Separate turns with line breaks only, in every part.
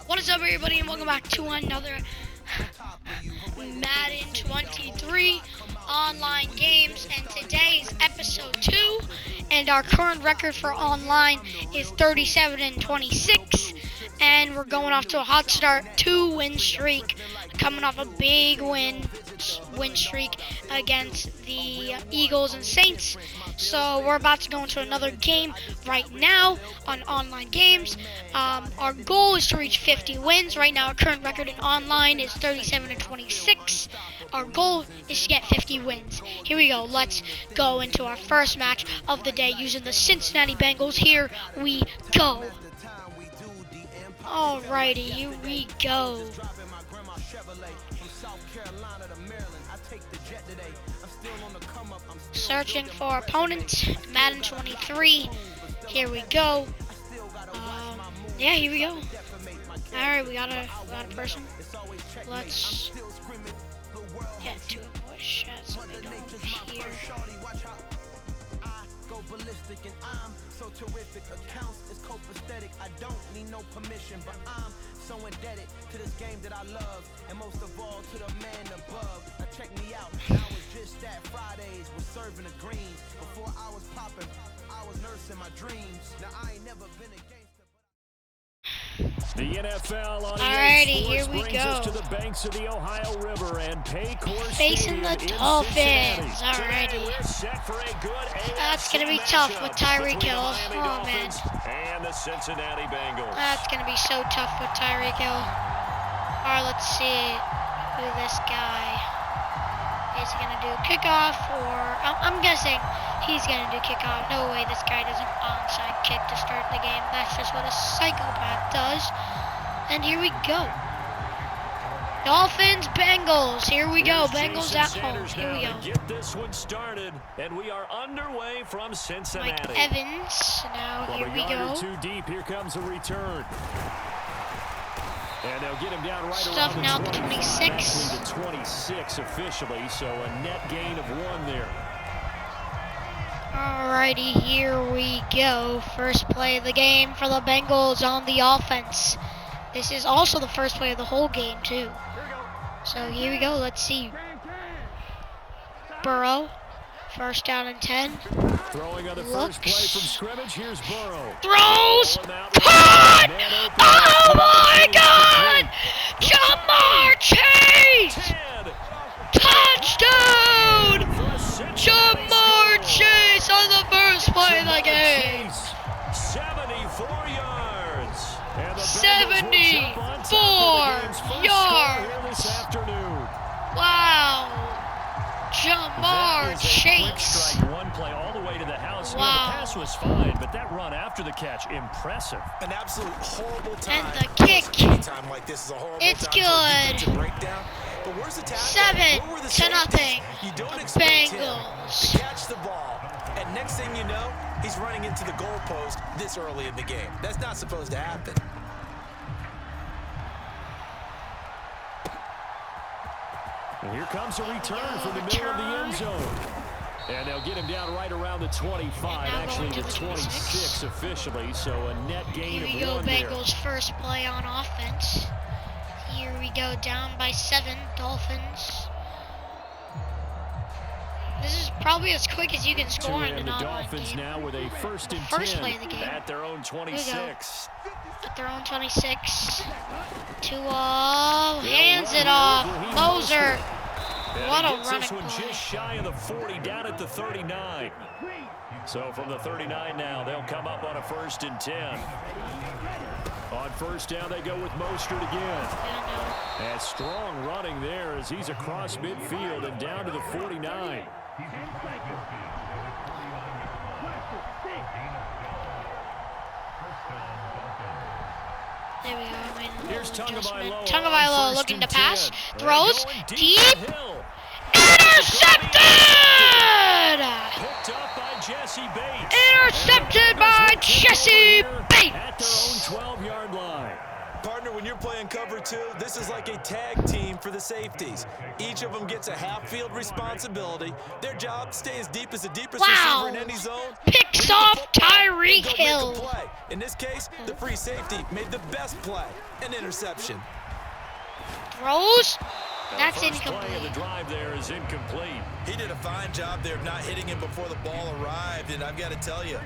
What is up, everybody, and welcome back to another Madden 23 online games. And today is episode 2, and our current record for online is 37-26. And we're going off to a hot start, 2-win streak, coming off a big win streak against the Eagles and Saints. So we're about to go into another game right now on online games. Our goal is to reach 50 wins. Right now, our current record in online is 37-26. Our goal is to get 50 wins. Here we go. Let's go into our first match of the day using the Cincinnati Bengals. Here we go. Alrighty, here we go. Searching for opponent, Madden 23. Here we go. Yeah, here we go. Alright, we got a person. Let's get to a push as we go here. Ballistic and I'm so terrific. Accounts is copacetic. I don't need no permission, but I'm so indebted to this game that I love, and most of all to the man above. Now check me out. I was just at Fridays, was serving the greens. Before I was popping, I was nursing my dreams. Now I ain't never been a gangster.
The NFL on
Alrighty, here we
brings
go.
us to the banks of the Ohio River and
facing the Dolphins. Alrighty. That's gonna be tough with Tyreek Hill. Oh man.
And the Cincinnati Bengals.
That's gonna be so tough with Tyreek Hill. Alright, let's see who this guy is gonna do. Kickoff, or I'm guessing he's gonna do kickoff. No way this guy does an onside kick to start the game. That's just what a psychopath does. And here we go. Dolphins, Bengals. Here we go. Bengals at home. Here we go.
Get this one started, and we are underway from Cincinnati.
Mike Evans. Now here we go.
Too deep. Here comes a return. And they'll get him down right
Stuff
around
now
the
the 26.
Actually the 26 officially, so a net gain of 1 there.
Alrighty, here we go. First play of the game for the Bengals on the offense. This is also the first play of the whole game, too. So here we go. Let's see. Burrow. First down and 10.
Throwing on the first play from scrimmage. Here's Burrow.
Throws. Caught! Oh my God! Jamar Chase! Touchdown! Jamar Chase on the first play of the game.
74 yards.
74 yards. Wow. Jamar Chase.
One play all the way to the house.
Wow.
Yeah, the pass was fine, but that run after the catch, impressive.
An absolute horrible time.
And the kick.
Time like this is a horrible
It's
time
good.
Breakdown. But where's the tackle?
7-0.
You don't expect him
Bengals.
to catch the ball, and next thing you know, he's running into the goalpost this early in the game. That's not supposed to happen.
And here comes a return from the middle of the end zone. And they'll get him down right around the 25, actually the 26 officially, so a net gain of 1
Here we go,
there.
Bengals first play on offense. Here we go, down by 7, Dolphins. This is probably as quick as you can score in an
the
online
Dolphins
game.
now with a first and 10
Play of the game.
at their own 26.
At their own 26. Hands it off. Moser. What a running
this one
play.
just shy of the 40, down at the 39. So from the 39 now, they'll come up on a first and 10. On first down, they go with Mostert again. And strong running there as he's across midfield and down to the 49.
There we go.
Here's
Tagovailoa looking to pass. Throws. Deep. Intercepted!
Picked up by Jesse Bates.
Intercepted by Jesse Bates!
At their own 12-yard line.
Partner, when you're playing cover 2, this is like a tag team for the safeties. Each of them gets a half-field responsibility. Their job, stay as deep as the deepest receiver in any zone.
Picks off Tyreek Tyreek
go make
Hill.
a play. In this case, the free safety made the best play, an interception.
Throws. That's
First play of the
incomplete.
drive there is incomplete.
He did a fine job there of not hitting him before the ball arrived, and I've got to tell you,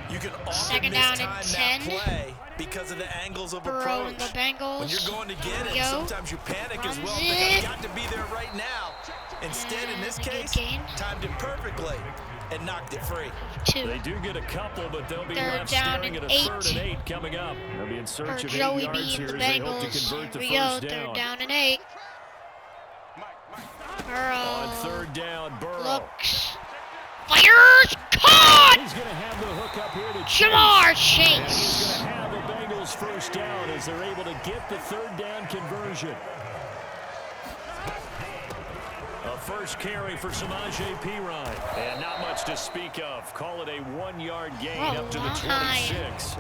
you can often
Second down and
mistime
10.
that play because of the angles of
Burrow and
approach.
the Bengals.
When you're going to get it,
Yo.
sometimes you panic as well.
Runs
Think,
it.
I've got to be there right now. Instead, in this
And a good
case,
gain.
timed it perfectly and knocked it free.
2.
They do get a couple, but they'll be
Third
left
down
staring at
and
a
8.
3rd and 8 coming up. They'll be in
For
search of 8
Joey
yards
B
here
and the
as they hope to
Bengals.
convert the
Here we go.
first
Third
down.
down and 8. Burrow.
On 3rd down, Burrow.
Looks. Fires. Caught.
He's going to have the hook up here to
Jamar
And he's
Chase.
going to have the Bengals first down as they're able to get the 3rd down conversion. A first carry for Samaje Perine. And not much to speak of. Call it a 1-yard gain up to the 26.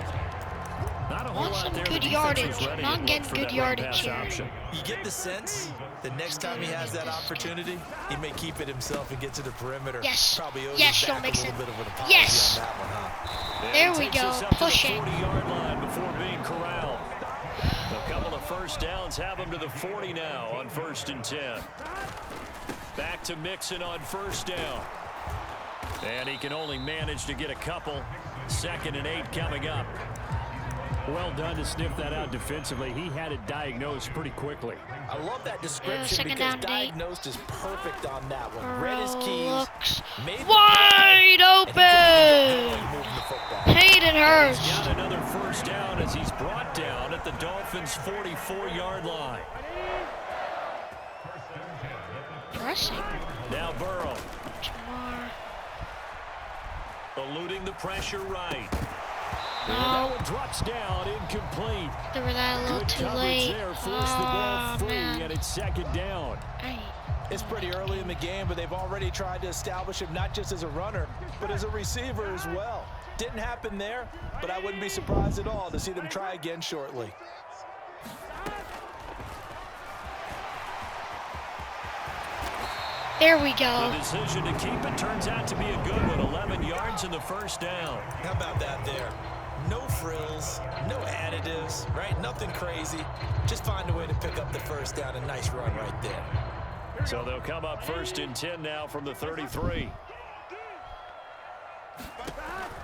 Not a whole
Want
lot
some
there.
good
The defense was
yardage.
ready
Not
to look
getting
for
good
that run
yardage
pass
here.
option.
You get the sense the next time he has that opportunity, he may keep it himself and get to the perimeter.
Yes.
Probably owes
Yes,
his
Joe
back
Mixon.
a little bit of an apology
Yes.
on that one, huh?
And
There
he
we
takes
go.
us up
Pushing.
to the 40-yard line before being corralled. A couple of first downs have him to the 40 now on 1st and 10. Back to Mixon on 1st down. And he can only manage to get a couple. 2nd and 8 coming up. Well done to sniff that out defensively. He had it diagnosed pretty quickly.
I love that description
second
because
down and 8.
diagnosed is perfect on that one.
Burrow
Read his keys,
looks
made the
wide
and he couldn't
open.
get moving the football.
Hayden
He's
Hurst.
got another first down as he's brought down at the Dolphins' 44-yard line.
Pressing.
Now Burrow
Jamar.
eluding the pressure right.
No.
And that one drops down, incomplete.
They were that a little
Good
too
coverage
late.
there, forced the ball
Oh,
free,
man.
and it's 2nd down.
Hey.
It's pretty early in the game, but they've already tried to establish him not just as a runner, but as a receiver as well. Didn't happen there, but I wouldn't be surprised at all to see them try again shortly.
There we
The
go.
decision to keep it turns out to be a good one. 11 yards in the first down.
How about that there? No frills, no additives, right? Nothing crazy. Just find a way to pick up the first down. A nice run right there.
So they'll come up 1st and 10 now from the 33.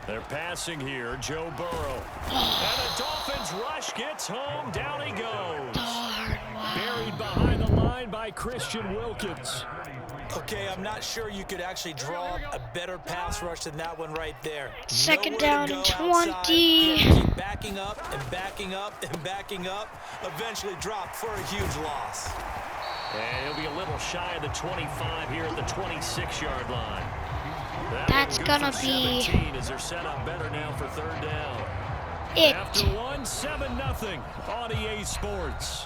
They're passing here, Joe Burrow. And the Dolphins rush gets home. Down he goes.
Darn.
Buried behind the line by Christian Wilkins.
Okay, I'm not sure you could actually draw a better pass rush than that one right there.
Second
Nowhere
down
to
and
go outside.
20.
You have to keep backing up and backing up and backing up. Eventually dropped for a huge loss.
And he'll be a little shy of the 25 here at the 26-yard line.
That's
good
gonna
for
be
17 as they're set up better now for 3rd down.
it.
After 1, 7-0 on EA Sports.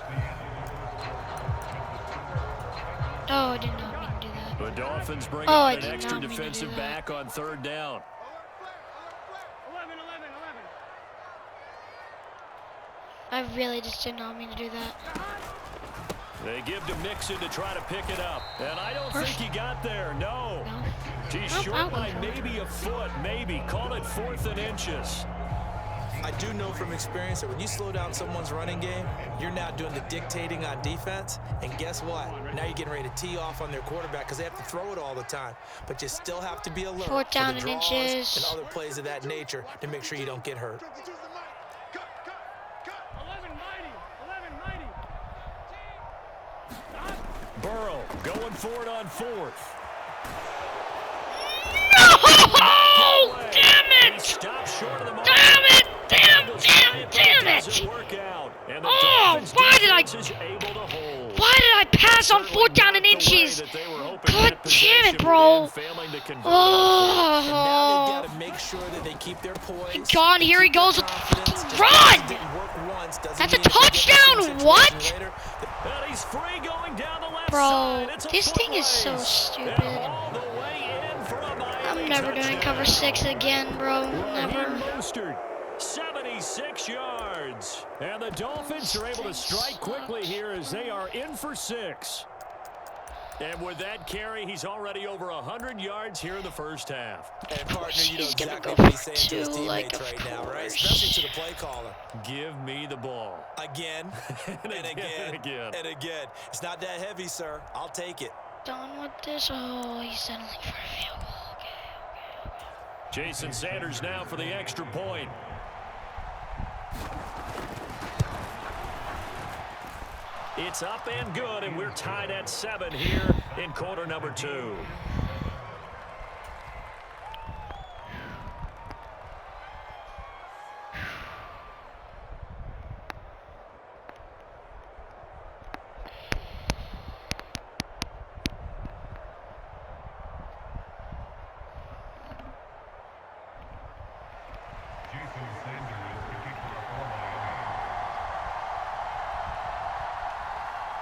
Oh, I did not mean to do that.
The Dolphins bring
Oh, I
out an
did
extra
not mean to do
defensive
that.
back on 3rd down.
I really just did not mean to do that.
They give to Mixon to try to pick it up. And I don't think he got there. No.
No.
He's
Nope,
short
I'll go
by
for it.
maybe a foot. Maybe. Call it 4th and inches.
I do know from experience that when you slow down someone's running game, you're now doing the dictating on defense. And guess what? Now you're getting ready to tee off on their quarterback because they have to throw it all the time. But you still have to be alert
4th down
for the
and
draws
inches.
and other plays of that nature to make sure you don't get hurt.
Burrow going for it on 4th.
No! Damn
He
it!
stopped short of the mark.
Damn it! Damn
It doesn't
it!
work out. And the
Oh,
Dolphins
why did I-
defense is able to hold.
Why did I pass on 4th down and inches? God damn it, bro.
And now they've got
Oh.
to make sure that they keep their poise.
God, here he goes with the fucking run! That's a touchdown, what?
And he's free going down the left
Bro,
side. It's a
this thing is so
foot race.
stupid.
And all the way in for a Miami
I'm never doing
touchdown.
cover 6 again, bro.
Raheem
Never.
Mostert, 76 yards. And the Dolphins are able to strike quickly here as they are in for 6. And with that carry, he's already over 100 yards here in the first half.
And partner, you know
He's gonna
exactly
go
what he's
for
saying to his
two,
teammates
like,
right
of
now, right?
course.
Especially to the play caller.
Give me the ball.
Again, and again, and again. It's not that heavy, sir. I'll take it.
Done with this. Oh, he's settling for a field goal. Okay.
Jason Sanders now for the extra point. It's up and good, and we're tied at 7 here in quarter number 2.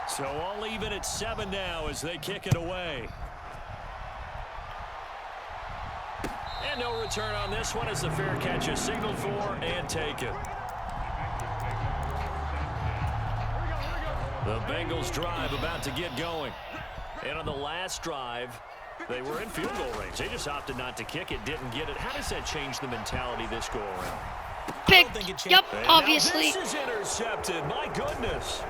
So all even at 7 now as they kick it away. And no return on this one as the fair catch is signaled for and taken. The Bengals drive about to get going. And on the last drive, they were in field goal range. They just opted not to kick it, didn't get it. How does that change the mentality this go around?
Picked. Yep, obviously.
This is intercepted. My goodness.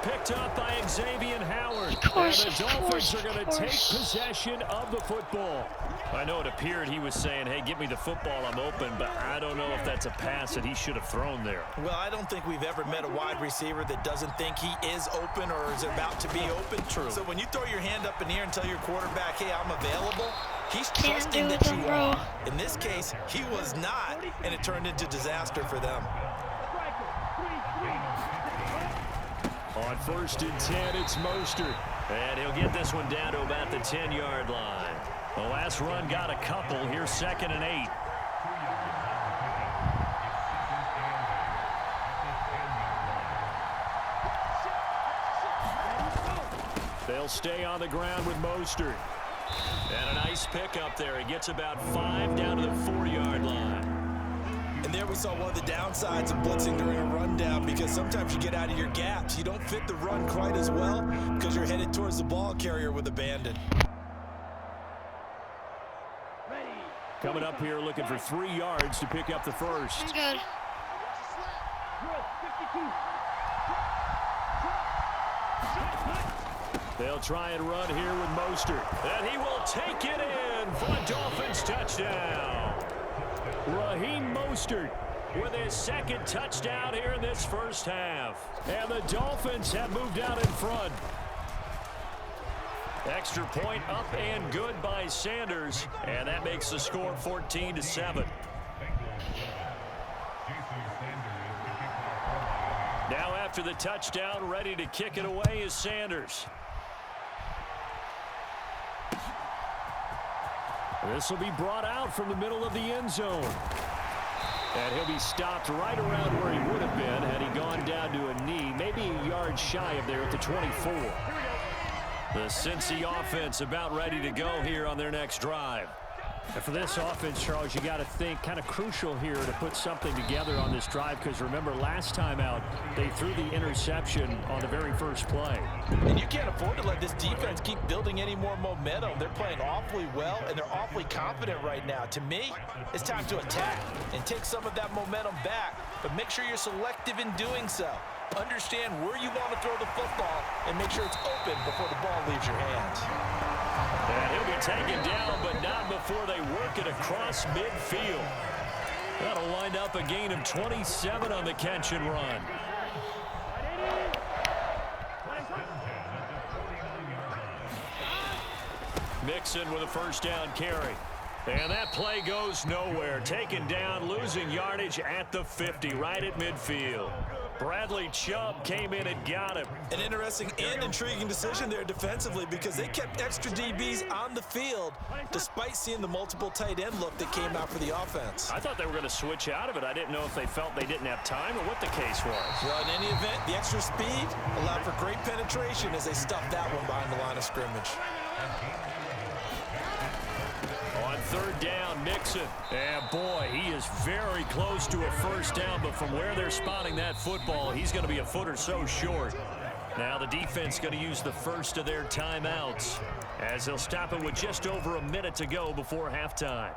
Picked up by Xavier Howard.
Of course,
and the Dolphins are going to take possession of the football. I know it appeared he was saying, hey, give me the football, I'm open, but I don't know if that's a pass that he should have thrown there.
Well, I don't think we've ever met a wide receiver that doesn't think he is open or is about to be open.
True.
So when you throw your hand up in the air and tell your quarterback, hey, I'm available, he's
Can't
trusting
do
that
them,
you
bro.
are. In this case, he was not, and it turned into disaster for them.
On 1st and 10, it's Mostert. And he'll get this one down to about the 10-yard line. The last run got a couple. Here's 2nd and 8. They'll stay on the ground with Mostert. And a nice pickup there. He gets about 5 down to the 4-yard line.
And there we saw one of the downsides of blitzing during a rundown, because sometimes you get out of your gaps. You don't fit the run quite as well because you're headed towards the ball carrier with abandon.
Coming up here looking for 3 yards to pick up the first.
I'm good.
They'll try and run here with Mostert. And he will take it in for a Dolphins touchdown. Raheem Mostert with his 2nd touchdown here in this first half. And the Dolphins have moved out in front. Extra point up and good by Sanders. And that makes the score 14-7. Now after the touchdown, ready to kick it away is Sanders. This will be brought out from the middle of the end zone. And he'll be stopped right around where he would have been had he gone down to a knee, maybe a yard shy of there at the 24. The Cincy offense about ready to go here on their next drive.
And for this offense, Charles, you got to think kind of crucial here to put something together on this drive, because remember last time out they threw the interception on the very first play.
And you can't afford to let this defense keep building any more momentum. They're playing awfully well, and they're awfully confident right now. To me, it's time to attack and take some of that momentum back, but make sure you're selective in doing so. Understand where you want to throw the football and make sure it's open before the ball leaves your hands.
And he'll be taken down, but not before they work it across midfield. That'll wind up a gain of 27 on the catch and run. Mixon with a first down carry. And that play goes nowhere. Taken down, losing yardage at the 50, right at midfield. Bradley Chubb came in and got him.
An interesting and intriguing decision there defensively, because they kept extra DBs on the field despite seeing the multiple tight end look that came out for the offense.
I thought they were going to switch out of it. I didn't know if they felt they didn't have time or what the case was.
Well, in any event, the extra speed allowed for great penetration as they stuffed that one behind the line of scrimmage.
On 3rd down, Mixon. And boy, he is very close to a first down, but from where they're spotting that football, he's going to be a foot or so short. Now the defense going to use the first of their timeouts as they'll stop it with just over a minute to go before halftime.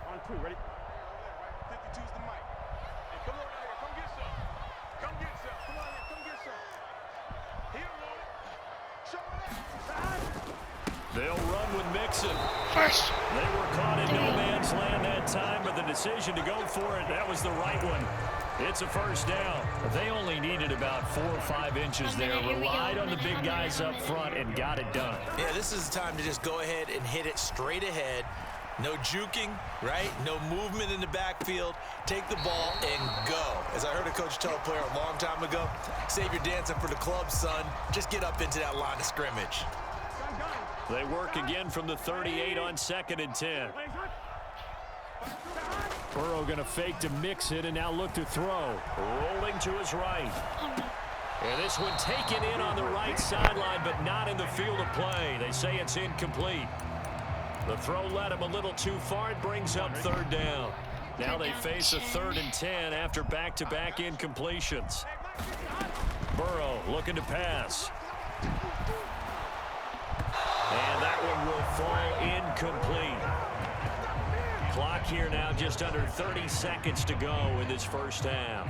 On two, ready? 52's the mic. Hey, come on out here. Come get some. Come get some. Come on here. Come get some. He don't want it. Show it.
They'll run with Mixon.
First.
They were caught in no man's land that time, but the decision to go for it, that was the right one. It's a first down. They only needed about 4 or 5 inches there. Relied on the big guys up front and got it done.
Yeah, this is the time to just go ahead and hit it straight ahead. No juking, right? No movement in the backfield. Take the ball and go. As I heard a coach tell a player a long time ago, save your dancing for the club, son. Just get up into that line of scrimmage.
They work again from the 38 on 2nd and 10.
Burrow going to fake to mix it and now look to throw.
Rolling to his right. And this one taken in on the right sideline, but not in the field of play. They say it's incomplete. The throw led him a little too far. It brings up 3rd down. Now they face a 3rd and 10 after back-to-back incompletions. Burrow looking to pass. And that one will fall incomplete. Clock here now just under 30 seconds to go in this first half.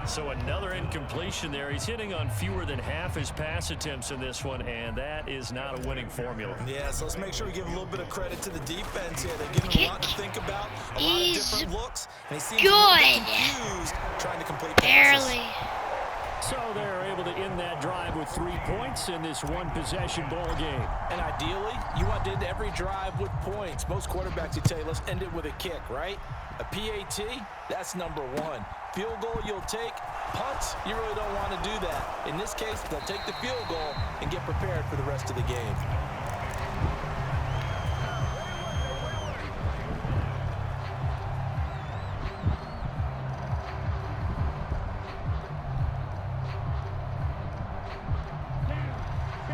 So another incompletion there. He's hitting on fewer than half his pass attempts in this one, and that is not a winning formula.
Yeah, so let's make sure we give a little bit of credit to the defense here. They're giving him a lot to think about, a lot of different looks, and he seems a little bit confused trying to complete passes.
Barely.
So they're able to end that drive with 3 points in this one-possession ball game.
And ideally, you want to end every drive with points. Most quarterbacks would tell you, let's end it with a kick, right? A PAT, that's number 1. Field goal you'll take. Punts, you really don't want to do that. In this case, they'll take the field goal and get prepared for the rest of the game.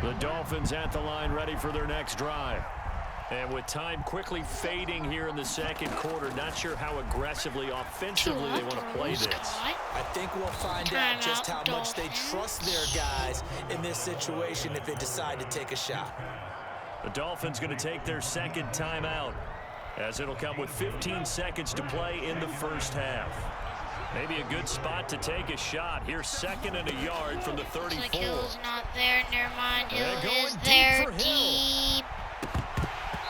The Dolphins at the line ready for their next drive. And with time quickly fading here in the second quarter, not sure how aggressively, offensively they want to play this.
I think we'll find out just how much they trust their guys in this situation if they decide to take a shot.
The Dolphins going to take their second timeout as it'll come with 15 seconds to play in the first half. Maybe a good spot to take a shot. Here's 2nd and a yard from the 34.
Like Hill's not there. Never mind. Hill is
deep
there.
for Hill.
Deep.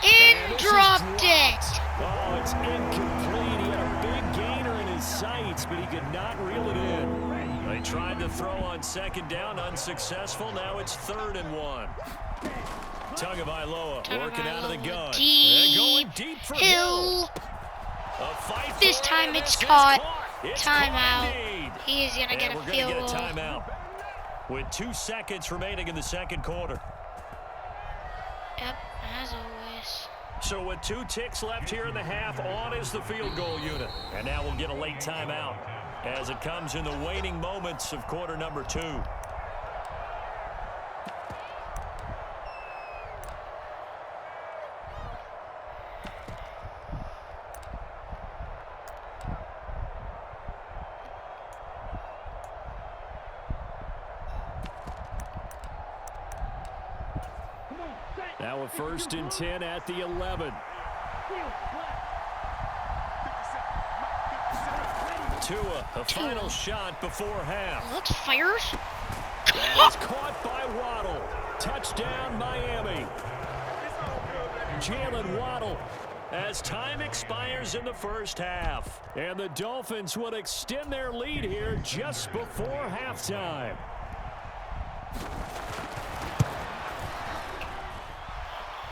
And dropped it.
Oh, it's incomplete. He had a big gainer in his sights, but he could not reel it in. They tried to throw on 2nd down, unsuccessful. Now it's 3rd and 1. Tagovailoa working out of the gun.
Deep.
Going deep for
Hill.
A fight
This
for
time
it,
it's
and
caught.
It's
Timeout.
caught indeed.
He is going to get a
We're
field
going to
goal.
get a timeout with 2 seconds remaining in the second quarter.
Yep, as always.
So with 2 ticks left here in the half, on is the field goal unit. And now we'll get a late timeout as it comes in the waning moments of quarter number 2.
Now a 1st and 10 at the 11.
Tua, a final shot before half.
Let's fires.
That is caught by Waddle. Touchdown, Miami. Jalen Waddle as time expires in the first half.
And the Dolphins would extend their lead here just before halftime.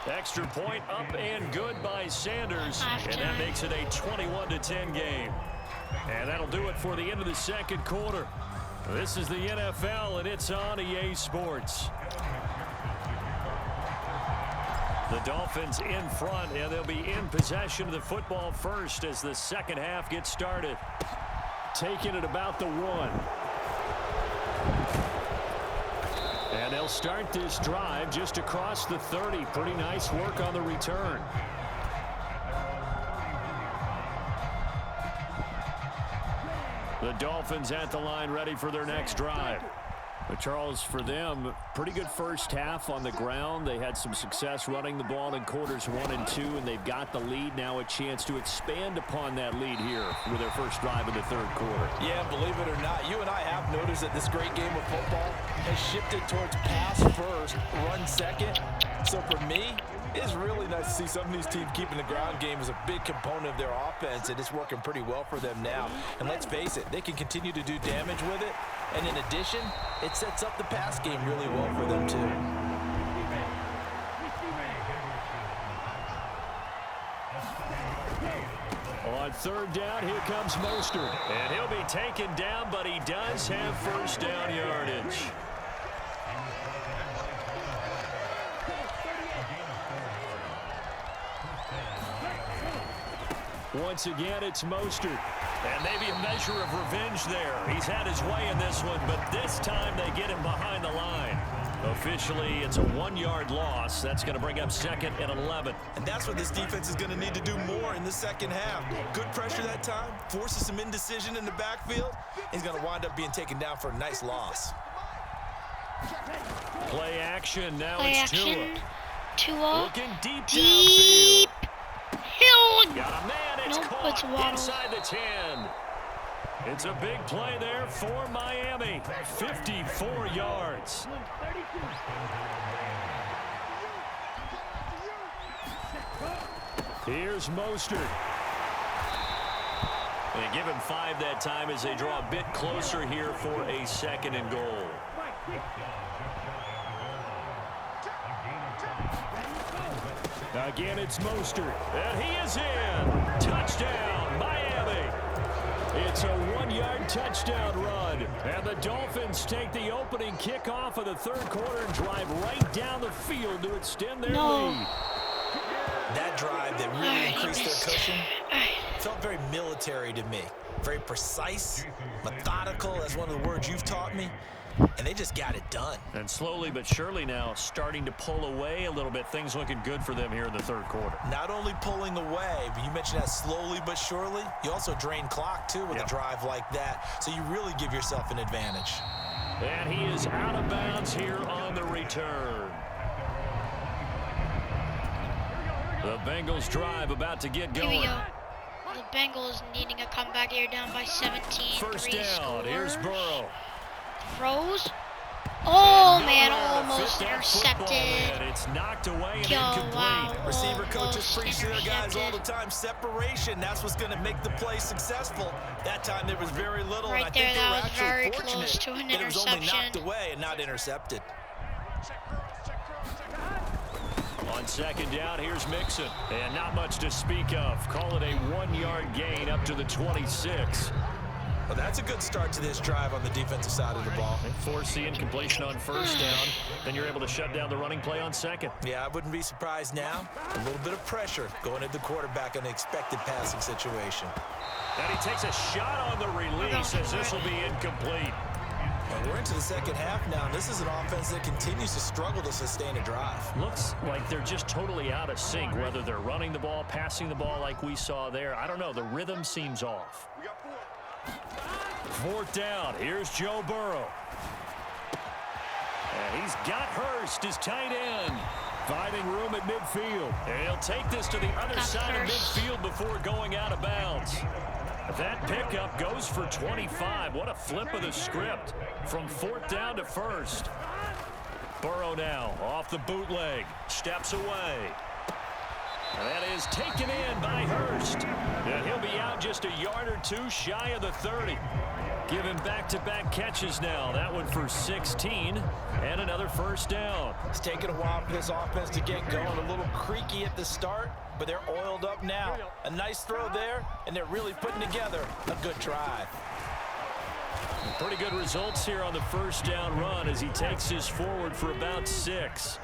Extra point up and good by Sanders. And that makes it a 21-10 game. And that'll do it for the end of the second quarter. This is the NFL, and it's on EA Sports. The Dolphins in front, and they'll be in possession of the football first as the second half gets started.
Taking it about the 1. And they'll start this drive just across the 30. Pretty nice work on the return.
The Dolphins at the line ready for their next drive.
But Charles, for them, pretty good first half on the ground. They had some success running the ball in quarters 1 and 2, and they've got the lead now, a chance to expand upon that lead here with their first drive in the third quarter.
Yeah, believe it or not, you and I have noticed that this great game of football has shifted towards pass first, run second. So for me, it's really nice to see some of these teams keeping the ground game as a big component of their offense, and it's working pretty well for them now. And let's face it, they can continue to do damage with it. And in addition, it sets up the pass game really well for them, too.
On third down, here comes Mostert. And he'll be taken down, but he does have first down yardage. Once again, it's Mostert. And maybe a measure of revenge there. He's had his way in this one, but this time they get him behind the line. Officially, it's a 1-yard loss. That's going to bring up 2nd and 11.
And that's what this defense is going to need to do more in the second half. Good pressure that time, forces some indecision in the backfield. He's going to wind up being taken down for a nice loss.
Play action. Now
Play
it's
action.
Tua.
Tua.
Looking deep
Deep.
downfield.
Hill.
Got a man. It's
Nope,
caught
it's Waddle.
inside the 10. It's a big play there for Miami. 54 yards. Here's Mostert. They give him 5 that time as they draw a bit closer here for a 2nd and goal. Again, it's Mostert. And he is in. Touchdown, Miami. It's a 1-yard touchdown run. And the Dolphins take the opening kickoff of the third quarter and drive right down the field to extend their lead.
That drive that really increased their cushion felt very military to me. Very precise, methodical, that's one of the words you've taught me. And they just got it done.
And slowly but surely now starting to pull away a little bit. Things looking good for them here in the third quarter.
Not only pulling away, but you mentioned that slowly but surely. You also drain clock, too, with a drive like that. So you really give yourself an advantage.
And he is out of bounds here on the return. The Bengals drive about to get going.
Here we go. The Bengals needing a comeback here, down by 17.
First down. Here's Burrow.
Throws. Oh, man, almost intercepted.
It's knocked away and incomplete.
Wow.
Receiver coaches
Almost
preach to their guys all the
intercepted.
time. Separation, that's what's going to make the play successful. That time there was very little,
Right
and I
there,
think they
that
were
was
actually
very
fortunate
close to an
that it was only
interception.
knocked away and not intercepted.
On second down, here's Mixon. And not much to speak of. Call it a 1-yard gain up to the 26.
Well, that's a good start to this drive on the defensive side of the ball.
And force the incompletion on first down. Then you're able to shut down the running play on second.
Yeah, I wouldn't be surprised now. A little bit of pressure going at the quarterback in an expected passing situation.
And he takes a shot on the release as this will be incomplete.
And we're into the second half now, and this is an offense that continues to struggle to sustain a drive.
Looks like they're just totally out of sync, whether they're running the ball, passing the ball like we saw there. I don't know. The rhythm seems off. Fourth down. Here's Joe Burrow. And he's got Hurst, his tight end. Finding room at midfield. And he'll take this to the other side of midfield before going out of bounds. That pickup goes for 25. What a flip of the script from fourth down to first. Burrow now off the bootleg. Steps away. That is taken in by Hurst. And he'll be out just a yard or two shy of the 30. Give him back-to-back catches now. That one for 16 and another first down.
It's taken a while for this offense to get going. A little creaky at the start, but they're oiled up now. A nice throw there, and they're really putting together a good drive.
Pretty good results here on the first down run as he takes this forward for about 6.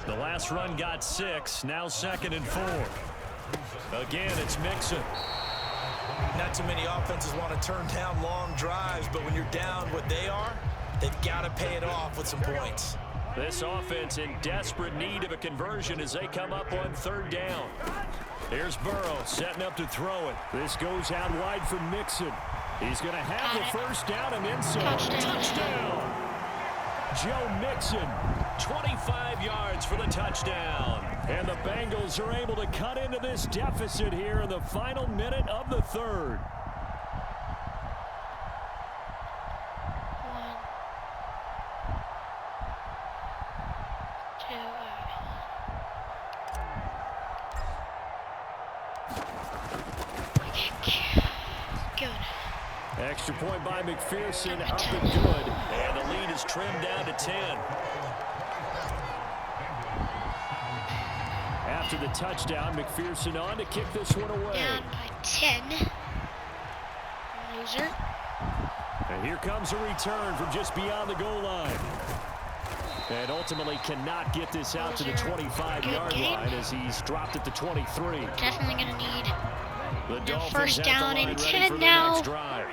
The last run got 6, now 2nd and 4. Again, it's Mixon.
Not too many offenses want to turn down long drives, but when you're down what they are, they've got to pay it off with some points.
This offense in desperate need of a conversion as they come up on third down. Here's Burrow setting up to throw it. This goes out wide for Mixon.
He's going to have
Got
the
it.
first down and then some.
Touchdown.
Joe Mixon, 25 yards for the touchdown. And the Bengals are able to cut into this deficit here in the final minute of the third.
1, 2. Good.
Extra point by McPherson, up and good. And the lead is trimmed down to 10. After the touchdown, McPherson on to kick this one away.
Down by 10. Loser.
And here comes a return from just beyond the goal line. And ultimately cannot get this out to the 25-yard line as he's dropped at the 23.
Definitely going to need
The
the
Dolphins
first
at
down
the line
and
ready
10
for their
now.
next drive.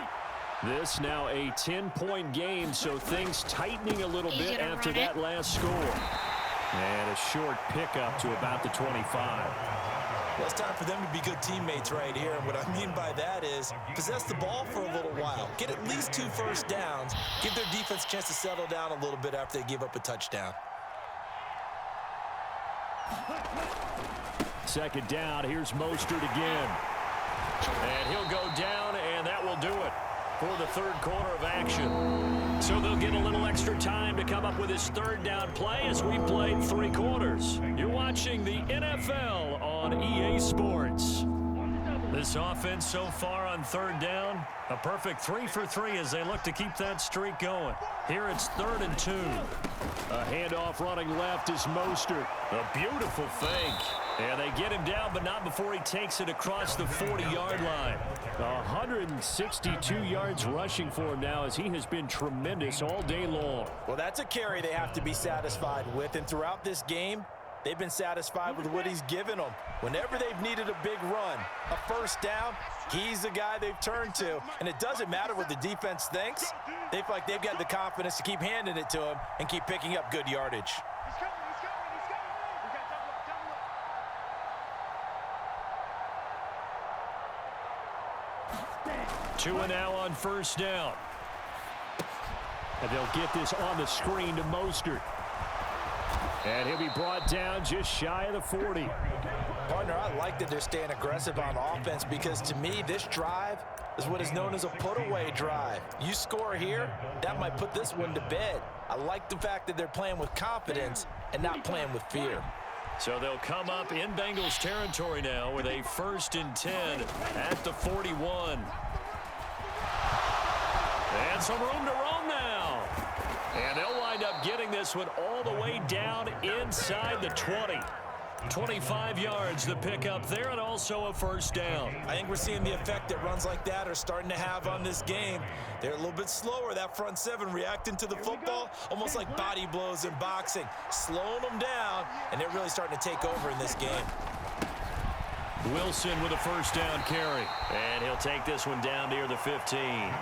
This now a 10-point game, so things tightening a little
He's
bit
gonna
after
run
that
it.
last score. And a short pickup to about the 25.
Well, it's time for them to be good teammates right here. And what I mean by that is possess the ball for a little while. Get at least 2 first downs. Give their defense a chance to settle down a little bit after they give up a touchdown.
Second down, here's Mostert again. And he'll go down, and that will do it for the third quarter of action. So they'll get a little extra time to come up with his third down play as we played 3 quarters. You're watching the NFL on EA Sports. This offense so far on third down, a perfect 3 for 3 as they look to keep that streak going. Here it's 3rd and 2. A handoff running left is Mostert. A beautiful fake. And they get him down, but not before he takes it across the 40-yard line. 162 yards rushing for him now as he has been tremendous all day long.
Well, that's a carry they have to be satisfied with. And throughout this game, they've been satisfied with what he's given them. Whenever they've needed a big run, a first down, he's the guy they've turned to. And it doesn't matter what the defense thinks. They feel like they've got the confidence to keep handing it to him and keep picking up good yardage.
He's coming. We got double up.
2 and now on first down. And they'll get this on the screen to Mostert. And he'll be brought down just shy of the 40.
Partner, I like that they're staying aggressive on offense because to me, this drive is what is known as a put-away drive. You score here, that might put this one to bed. I like the fact that they're playing with confidence and not playing with fear.
So they'll come up in Bengals territory now with a 1st and 10 at the 41. And some room to roam now. And they'll wind up getting this one all the way down inside the 20. 25 yards the pickup there, and also a first down.
I think we're seeing the effect that runs like that are starting to have on this game. They're a little bit slower, that front 7, reacting to the football, almost like body blows in boxing, slowing them down, and they're really starting to take over in this game.
Wilson with a first down carry. And he'll take this one down near the 15.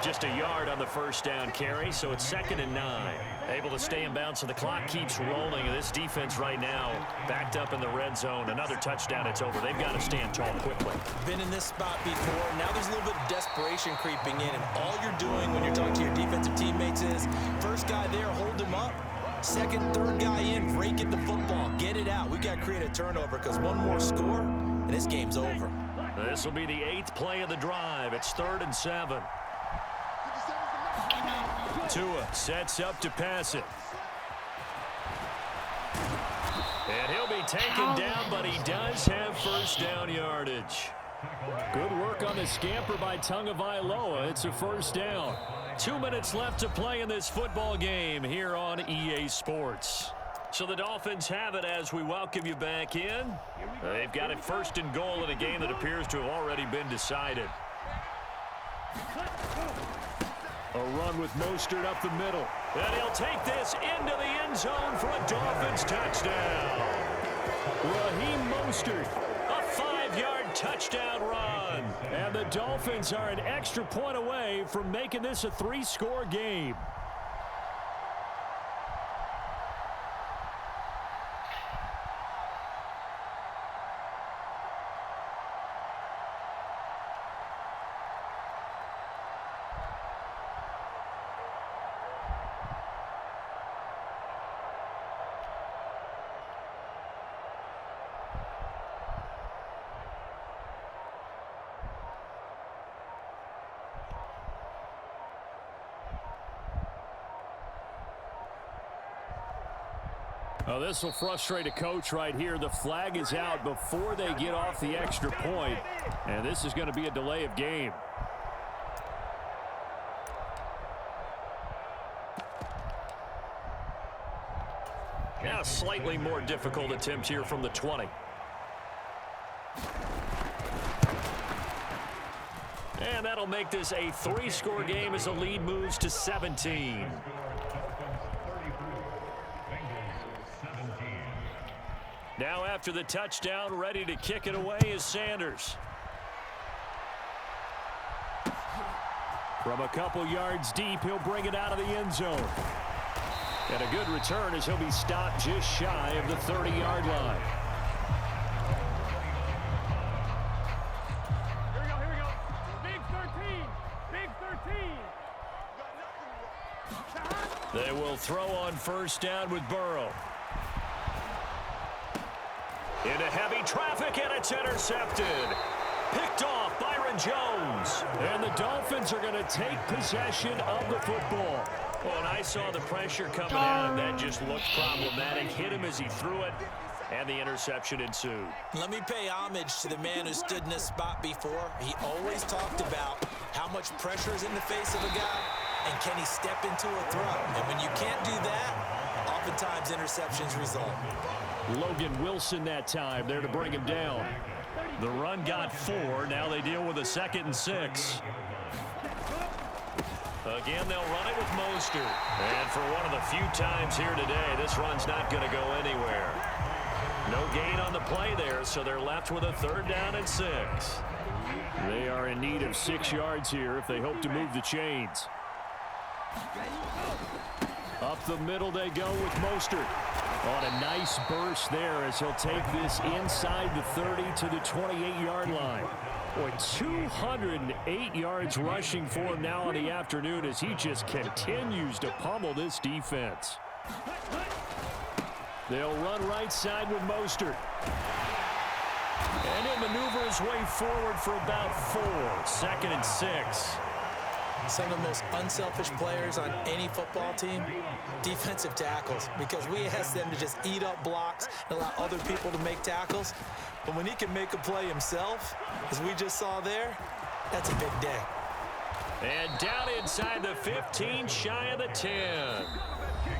Just a yard on the first down carry, so it's 2nd and 9. Able to stay in bounds, so the clock keeps rolling. And this defense right now backed up in the red zone. Another touchdown, it's over. They've got to stand tall quickly.
Been in this spot before. Now there's a little bit of desperation creeping in, and all you're doing when you're talking to your defensive teammates is first guy there, hold him up. Second, third guy in, break it the football. Get it out. We got to create a turnover because one more score, and this game's over.
This will be the 8th play of the drive. It's 3rd and 7. Tua sets up to pass it. And he'll be taken down, but he does have first down yardage. Good work on the scamper by Tagovailoa. It's a first down. 2 minutes left to play in this football game here on EA Sports. So the Dolphins have it as we welcome you back in. They've got it 1st and goal in a game that appears to have already been decided. A run with Mostert up the middle. And he'll take this into the end zone for a Dolphins touchdown. Raheem Mostert, a 5-yard touchdown run. And the Dolphins are an extra point away from making this a 3-score game. Oh, this will frustrate a coach right here. The flag is out before they get off the extra point, and this is going to be a delay of game. Now a slightly more difficult attempt here from the 20. And that'll make this a 3-score game as the lead moves to 17. Now after the touchdown, ready to kick it away is Sanders. From a couple yards deep, he'll bring it out of the end zone. And a good return as he'll be stopped just shy of the 30-yard line.
Here we go. Big 13. Big 13.
They will throw on first down with Burrow. Into heavy traffic, and it's intercepted. Picked off Byron Jones. And the Dolphins are going to take possession of the football. Well, and I saw the pressure coming out, and that just looked problematic. Hit him as he threw it, and the interception ensued.
Let me pay homage to the man who stood in this spot before. He always talked about how much pressure is in the face of a guy, and can he step into a throw. And when you can't do that, oftentimes interceptions result.
Logan Wilson that time there to bring him down. The run got 4. Now they deal with a 2nd and 6. Again, they'll run it with Mostert. And for one of the few times here today, this run's not going to go anywhere. No gain on the play there, so they're left with a 3rd down and 6. They are in need of 6 yards here if they hope to move the chains. Up the middle they go with Mostert. On a nice burst there as he'll take this inside the 30 to the 28-yard line. Boy, 208 yards rushing for him now in the afternoon as he just continues to pummel this defense. They'll run right side with Mostert. And he'll maneuver his way forward for about 4. 2nd and 6.
Some of the most unselfish players on any football team, defensive tackles, because we ask them to just eat up blocks and allow other people to make tackles. But when he can make a play himself, as we just saw there, that's a big day.
And down inside the 15, shy of the 10.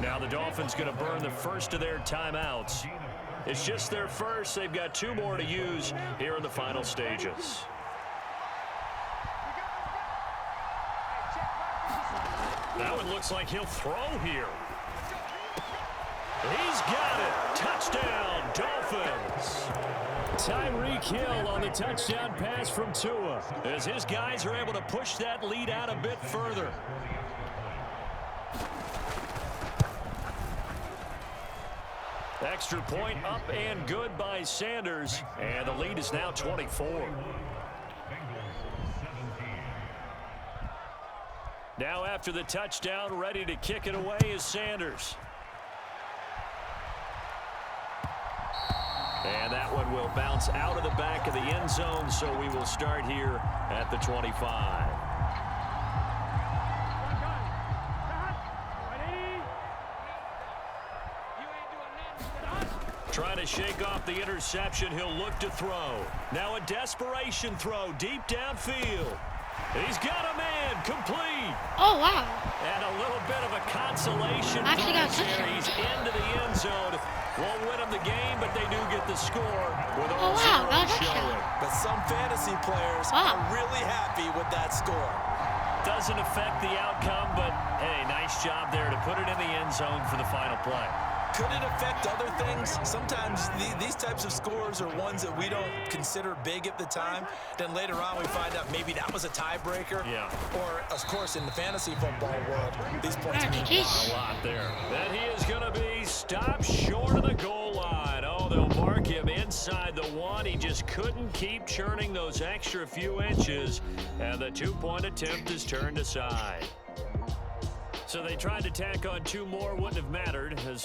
Now the Dolphins going to burn the first of their timeouts. It's just their first. They've got 2 more to use here in the final stages. That one looks like he'll throw here. He's got it. Touchdown, Dolphins. Tyreek Hill on the touchdown pass from Tua as his guys are able to push that lead out a bit further. Extra point up and good by Sanders, and the lead is now 24. Now after the touchdown, ready to kick it away is Sanders. And that one will bounce out of the back of the end zone, so we will start here at the 25. Trying to shake off the interception, he'll look to throw. Now a desperation throw deep downfield. He's got a man, complete.
Oh, wow.
And a little bit of a consolation
Actually got a
prize here.
touchdown.
He's into the end zone. Won't win him the game, but they do get the score with all
Oh, wow, got a
zeros
touchdown.
showing.
But some fantasy players are really happy with that score.
Doesn't affect the outcome, but hey, nice job there to put it in the end zone for the final play.
Could it affect other things? Sometimes these types of scores are ones that we don't consider big at the time. Then later on we find out maybe that was a tiebreaker.
Yeah.
Or, of course, in the fantasy football world, these points mean
A lot there. And he is going to be stopped short of the goal line. Oh, they'll mark him inside the 1. He just couldn't keep churning those extra few inches. And the 2-point attempt is turned aside. So they tried to tack on 2 more, wouldn't have mattered as